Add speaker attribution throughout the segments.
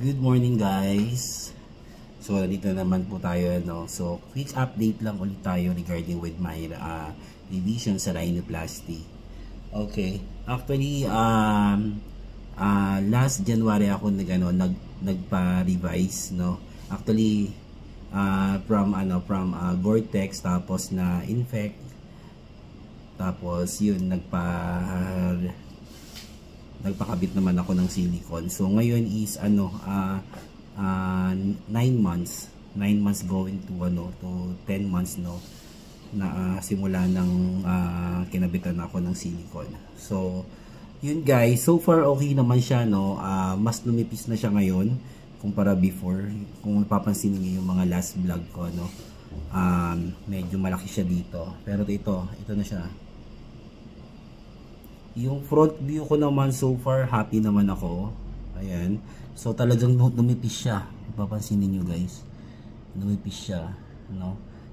Speaker 1: Good morning guys. So dito naman po tayo So quick update lang ulit tayo regarding with my revision sa rhinoplasty. Okay. Actually last January ako nagpa-revise Actually from Gore-Tex tapos na infect. Tapos yun nagpakabit naman ako ng silicone. So ngayon is 9 months going to 10 months na simula ng kinabitan ako ng silicone. So yun guys, so far okay naman siya mas lumipis na siya ngayon kumpara before. Kung napapansin niyo yung mga last vlog ko medyo malaki siya dito. Pero ito na siya. Yung front view ko naman so far, happy naman ako. Ayan. So talagang lumipis siya. Papansin niyo guys. Lumipis siya,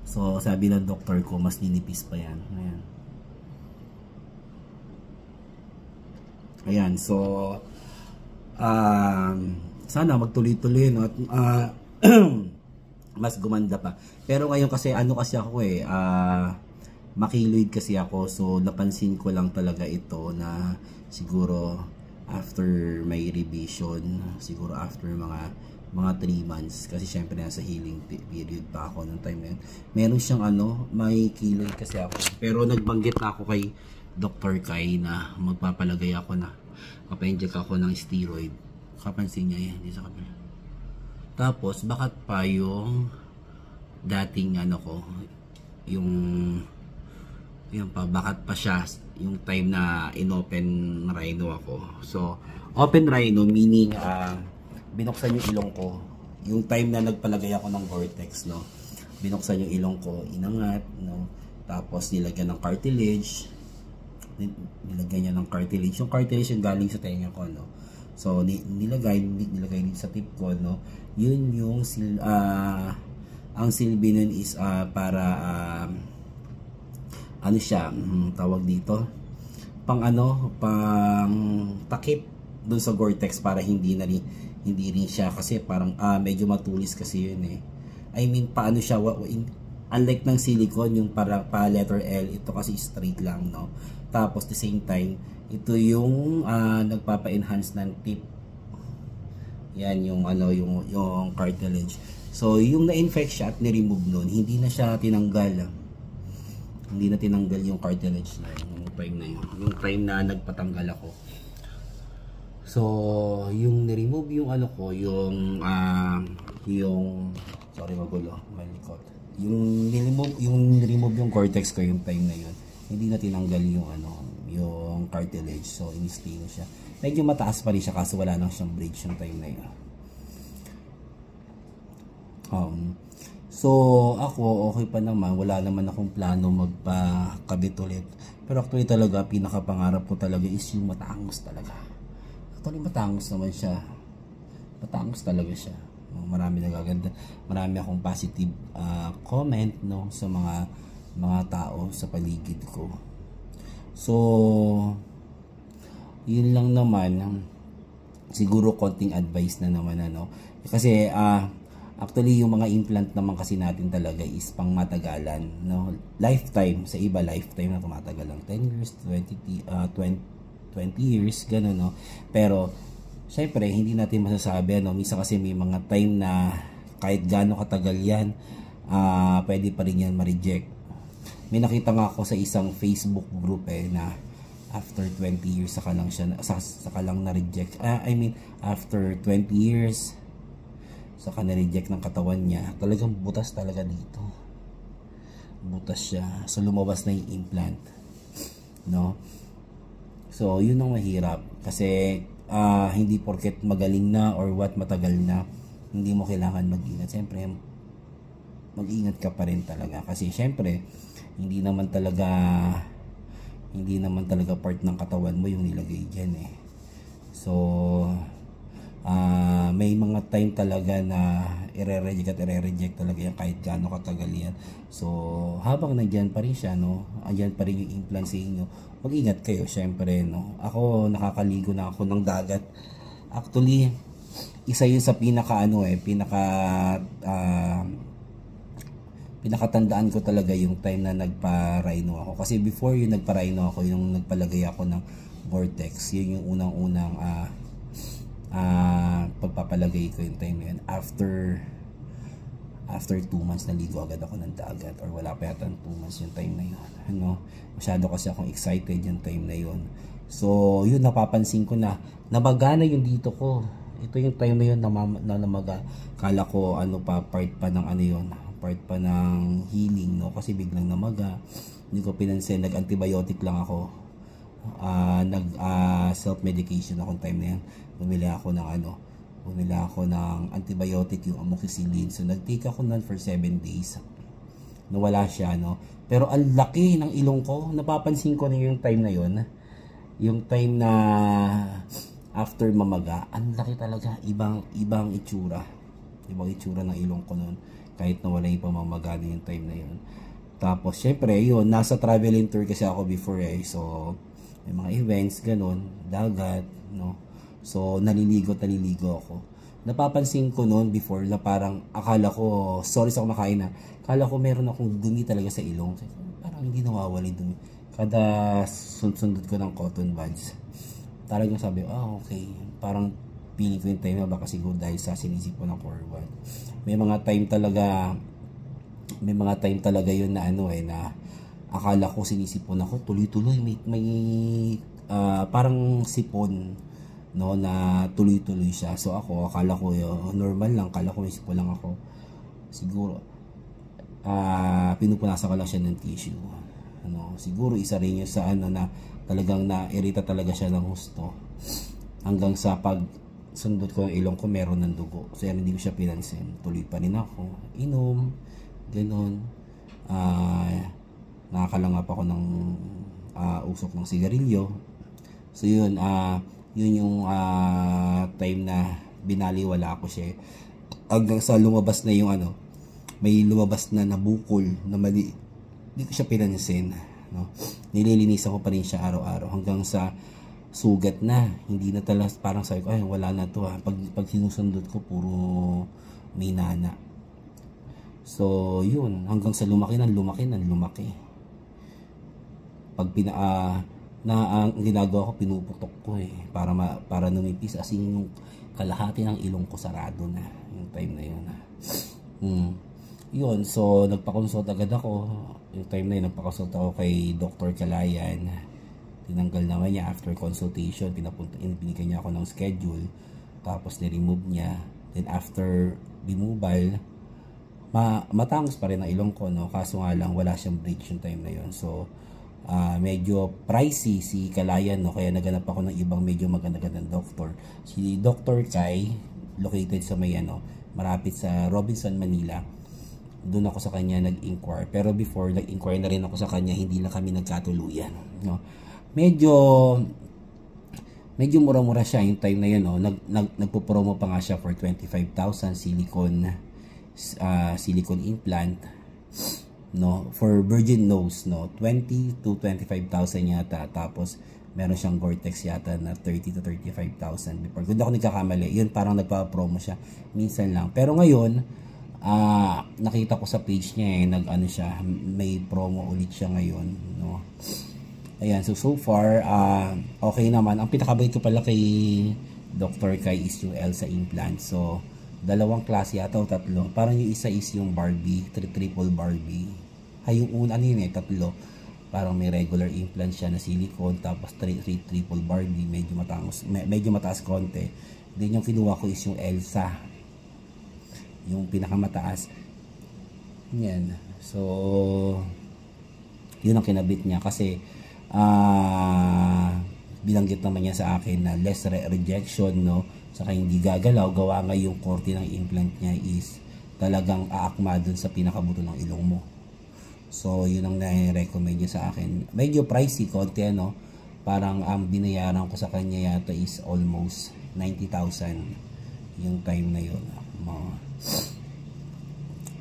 Speaker 1: So sabi ng doktor ko, mas ninipis pa 'yan. Ayan. Ayan. So sana magtuloy-tuloy at mas gumanda pa. Pero ngayon kasi kasi ako makiloid kasi ako, so napansin ko lang talaga ito na siguro after may revision, siguro after mga 3 months, kasi syempre nasa healing period pa ako nung time na yun. Meron siyang may keloid kasi ako, pero nagbanggit na ako kay Dr. Kai na magpapalagay ako na mapa-inject ako ng steroid. Kapansin niya yan, di sa kabila. Tapos bakit pa yung dating ko, yung bakat pa siya yung time na in-open rhino ako. So, open rhino meaning binuksan yung ilong ko. Yung time na nagpalagay ako ng Gore-Tex, binuksan yung ilong ko, inangat, tapos nilagyan ng cartilage. Nilagyan niya ng cartilage. Yung cartilage yung galing sa tenga ko, So, nilagay din sa tip ko, Yun yung ang silbi nun is para siya, tawag dito, pang takip dun sa Gore-Tex para hindi rin siya, kasi parang medyo matulis kasi yun I mean, paano siya, unlike ng silicone yung para pa letter L, ito kasi straight lang, Tapos the same time, ito yung nagpapa-enhance ng tip. Yan yung yung cartilage. So yung na-infect siya at ni-remove nun, hindi na siya tinanggal. Hindi na tinanggal yung cartilage na yung time na yun. Yung time na nagpatanggal ako. So, yung ni-remove yung sorry magulo, malikot. Yung ni-remove yung Gore-Tex ko yung time na yun. Hindi na tinanggal yung yung cartilage. So, in-stay na siya. Medyo mataas pa rin siya kasi wala nang siyang bridge yung time na yun. So, ako, okay pa naman. Wala naman akong plano magpakabit ulit. Pero actually talaga, pinakapangarap ko talaga is yung matangos talaga. Actually, matangos naman siya. Matangos talaga siya. Marami nagaganda. Marami akong positive comment, sa mga tao sa paligid ko. So, yun lang naman. Siguro konting advice na naman, Kasi, actually, yung mga implant naman kasi natin talaga is pang matagalan, Lifetime, sa iba lifetime na tumatagal lang 10 years, 20 years, gano'n, Pero syempre, hindi natin masasabi, minsan kasi may mga time na kahit gaano katagal yan, pwede pa rin yan ma-reject. May nakita nga ako sa isang Facebook group na after 20 years saka lang na-reject. I mean, after 20 years saka na-reject ng katawan niya. Talagang butas talaga dito. Butas siya. So, lumabas na yung implant. So, yun ang mahirap. Kasi, hindi porket magaling na or what, matagal na, hindi mo kailangan mag-ingat. Siyempre, mag-ingat ka pa rin talaga. Kasi, siyempre, hindi naman talaga part ng katawan mo yung nilagay dyan So, may mga time talaga na i-reject talaga yan kahit gaano katagal yan. So, habang nandyan pa rin siya, andyan pa rin yung implant sa inyo, mag-ingat kayo, syempre, Ako, nakakaligo na ako ng dagat. Actually, isa yun sa pinaka ano pinakatandaan ko talaga yung time na nagpa-rhino ako. Kasi before yung nagpa-rhino ako, yung nagpalagay ako ng vortex, yun yung unang-unang pagpapalagay ko yung time na yun. After 2 months naligo agad ako ng dagat, or wala pa yata 2 months yung time na yun. Ano, masyado kasi akong excited yung time na yun. So, yun, napapansin ko na nabagana yung dito ko. Ito yung time na yun na namaga. Kala ko part pa ng healing, no? Kasi biglang namaga. Hindi ko pinansin, nag-antibiotic lang ako. Self-medication ako time na yan. Bumili ako ng antibiotic, yung amoxicillin. So, nag-take ako nun for 7 days. Nawala siya, no? Pero ang laki ng ilong ko. Napapansin ko na yung time na yun. Yung time na after mamaga, ang laki talaga. Ibang itsura. Ibang itsura ng ilong ko nun. Kahit nawala yung pamamaga yung time na yun. Tapos, syempre, yun, nasa traveling tour kasi ako before So, may mga events, ganun, dagat, no? So, naliligo ako. Napapansin ko noon before na parang akala ko, sorry sa kumakain na, akala ko meron akong dumi talaga sa ilong. Parang hindi nawawala yung dumi. Kada sundot ko ng cotton buds, talagang sabi, okay. Parang feeling ko yung time na baka siguro dahil sa sinisip ko ng Corwan. May mga time talaga yun na na akala ko sinisipon ako, tuloy-tuloy. May parang sipon, no, na tuloy-tuloy siya. So ako, akala ko normal lang, akala ko may sipon lang ako. Siguro pinupunasan ko lang siya ng tissue. Siguro isa rin yun sa na talagang na-irita talaga siya ng husto. Hanggang sa pag sundot ko yung ilong ko, meron ng dugo. So hindi ko siya pinansin. Tuloy pa rin ako. Inom, gano'n. Nakakalangap ako ng usok ng sigarilyo. So yun, yun yung time na binaliwala ako siya. Hanggang sa lumabas na yung may lumabas na nabukol na mali. Hindi ko siya pinansin, no? Nililinisan ko pa rin siya araw-araw hanggang sa sugat na. Hindi na talaga, parang sabi ko, wala na to Pag sinusundot ko, puro may nana. So yun, hanggang sa lumaki. Pag ang ginagawa ko, pinuputok ko para numipis, as in yung kalahati ng ilong ko sarado na yung time na yun. Yun, so nagpa-consult agad ako. Yung time na yun, nagpa-consult ako kay Dr. Kalayan. Tinanggal naman niya after consultation. Binigyan niya ako ng schedule. Tapos ni-remove niya. Then after removal, matangos pa rin ang ilong ko, no? Kaso nga lang, wala siyang breach yung time na yun. So, medyo pricey si Kalayan, no? Kaya naganap ako ng ibang medyo maganda-gandang doktor. Si Dr. Kai, located sa may marapit sa Robinson, Manila. Doon ako sa kanya nag-inquire. Pero before, nag-inquire na rin ako sa kanya, hindi lang kami nagkatuluyan, no? Medyo mura-mura siya yung time na yun, no? Nagpo-promo pa nga siya for 25,000 silicone implant, no, for virgin nose, no, 20 to 25,000 yata. Tapos meron siyang Gore-Tex yata na 30 to 35,000 before. Kung ako nagkakamali, yun parang nagpa-promo siya minsan lang. Pero ngayon, nakita ko sa page niya siya, may promo ulit siya ngayon, no. Ayan, so far okay naman. Ang pinakabait ko pala kay Dr. Kai is yung Elsa implant. So dalawang klase yata o tatlo. Parang yung isa is yung Barbie, triple Barbie. Yung una tatlo. Parang may regular implant siya na silicone, tapos triple Barbie, medyo mataas konti. Then yung kinuha ko is yung Elsa, yung pinakamataas. Yan. So yun ang kinabit niya kasi binanggit naman niya sa akin na less rejection, no, saka hindi gagalaw, gawa nga yung korte ng implant niya is talagang aakma dun sa pinakabuto ng ilong mo. So yun ang nai-recommend niya sa akin. Medyo pricey konti, no, parang ang binayaran ko sa kanya yata is almost 90,000 yung time na yun.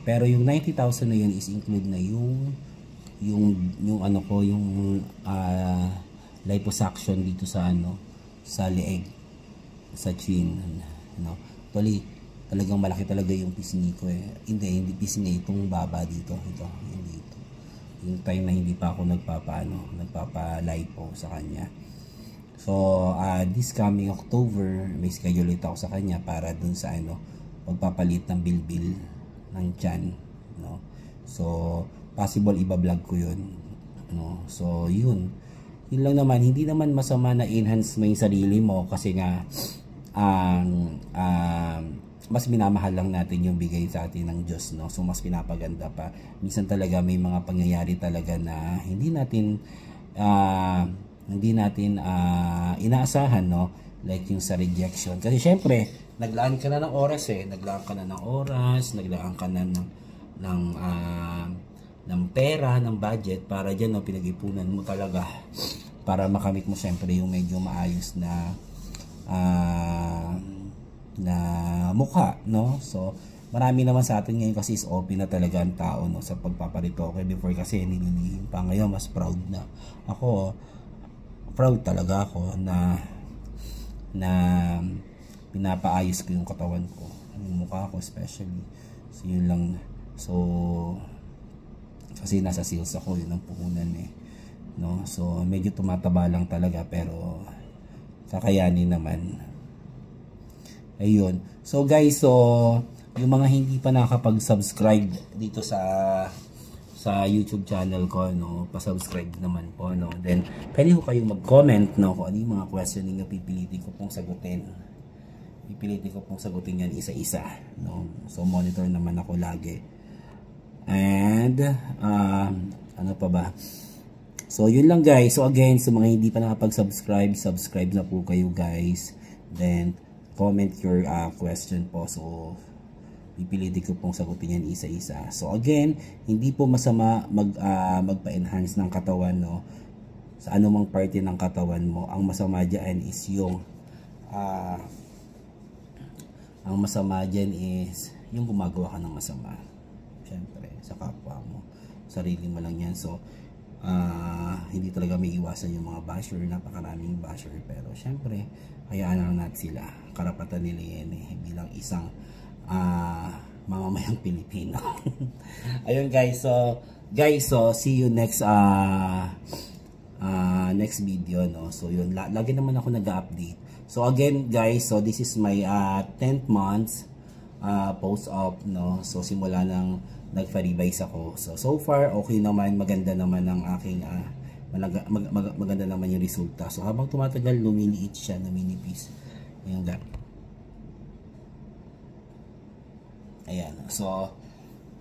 Speaker 1: Pero yung 90,000 na yun is include na yung liposuction dito sa sa leeg, sa chin, no. Actually, talagang malaki talaga yung pisngi ko eh. Hindi pisngi, itong baba dito. Ito, yung dito. Yung time na hindi pa ako nagpapa-lipo sa kanya. So, this coming October, may schedule ulit ako sa kanya para dun sa pagpapalit ng bilbil ng tiyan, no? So, possible iba-vlog ko yun, no? So, yun lang naman. Hindi naman masama na enhance mo yung sarili mo kasi nga mas minamahal lang natin yung bigay sa atin ng Diyos, no? So mas pinapaganda pa. Minsan talaga may mga pangyayari talaga na hindi natin inaasahan, no? Like yung sa rejection. Kasi syempre, naglaan ka na ng oras naglaan ka na ng pera, ng budget para diyan, no, pinag-ipunan mo talaga para makamit mo syempre yung medyo maayos na mukha, no? So marami naman sa atin ngayon kasi is open na talaga ang tao, no, sa pagpaparitoke. Before kasi nililihim pa, ngayon mas proud na ako. Proud talaga ako na pinapaayos ko yung katawan ko, yung mukha ko especially. So yun lang. So kasi nasa sales ako, yun ang puhunan no? So medyo tumataba lang talaga pero kakayanin naman. Ayun. So guys, yung mga hindi pa nakakapag-subscribe dito sa YouTube channel ko, no, pa-subscribe naman po, no. Then pwede ko kayong mag-comment, no, kung ano yung mga questioning na pipilitin ko pong sagutin. Yan isa-isa, no. So monitor naman ako lagi. And ano pa ba? So yun lang guys. So again, sa mga hindi pa nakapag-subscribe, subscribe na po kayo guys. Then comment your question po. So pipilitin ko pong sagutin yan isa-isa. So again, hindi po masama magpa-enhance ng katawan, no, sa anumang parte ng katawan mo. Ang masama diyan is yung gumagawa ka ng masama. Siyempre, sa kapwa mo, sarili mo lang yan. So hindi talaga may iwasan yung mga basher, napakaraming basher, pero syempre hayaan lang natin sila, karapatan nila yan bilang isang mamamayang Pilipino. Ayun guys, so see you next video, no. So yun, lagi naman ako nag-update. So again guys, so this is my 10th month post-op, no. So simula nang nagpa-revise ako. So far okay naman, maganda naman ang aking maganda naman yung resulta. So habang tumatagal, lumiliit siya, naminipis. Ayan. So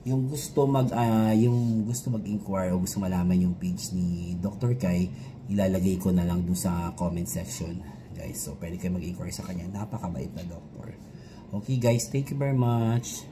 Speaker 1: yung gusto mag-inquire o gusto malaman yung page ni Dr. Kai, ilalagay ko na lang dun sa comment section, guys. So pwede kayo mag-inquire sa kanya. Napakabait na doctor. Okay guys, thank you very much.